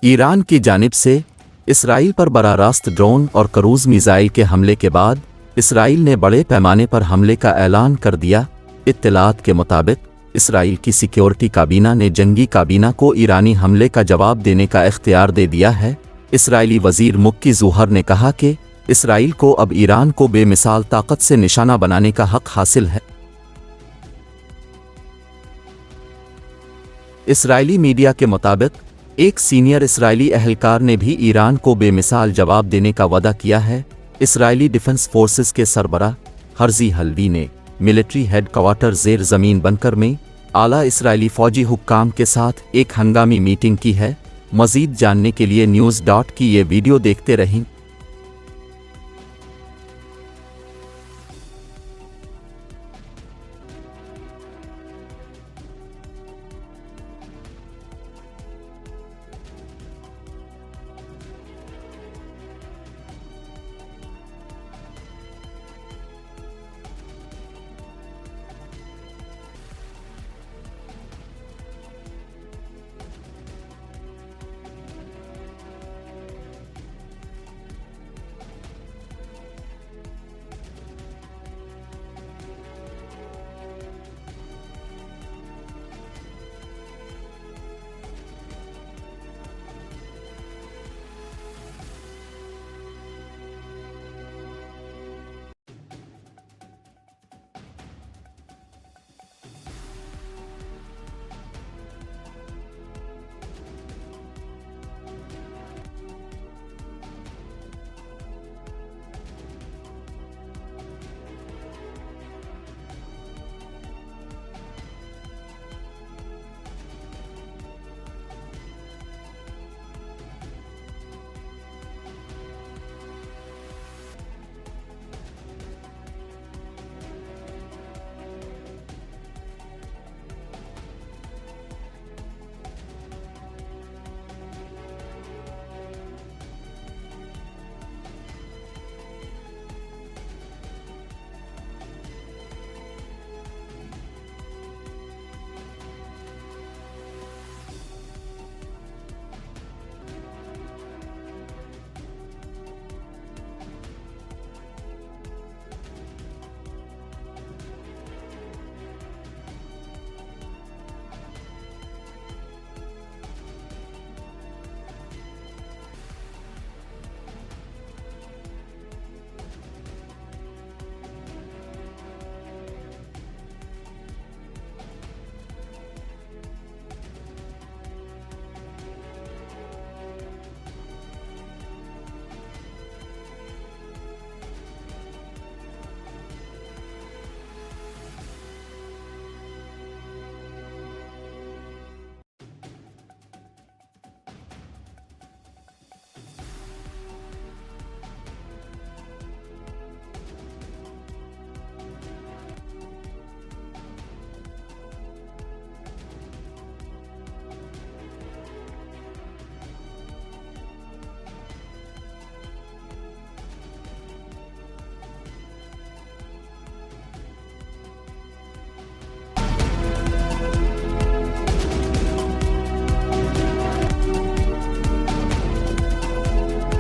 Iran की जानिब से इसराइल पर बराह रास्त ड्रोन और क्रूज़ मिसाइल के हमले के बाद इसराइल ने बड़े पैमाने पर हमले का ऐलान कर दिया। इत्तलात के मुताबिक इसराइल की सिक्योरिटी काबीना ने जंगी काबीना को ईरानी हमले का जवाब देने का इख्तियार दे दिया है। इसराइली वज़ीर मुक्की ज़ुहर ने कहा कि इसराइल को अब ईरान को बेमिसाल ताकत से निशाना बनाने का हक हासिल है। इसराइली मीडिया के मुताबिक एक सीनियर इसराइली अहलकार ने भी ईरान को बेमिसाल जवाब देने का वादा किया है। इसराइली डिफेंस फोर्सेस के सरबराह हर्जी हलवी ने मिलिट्री हेडक्वार्टर ज़ेर ज़मीन बंकर में आला इसराइली फ़ौजी हुक्काम के साथ एक हंगामी मीटिंग की है। मज़ीद जानने के लिए न्यूज़.की ये वीडियो देखते रहें।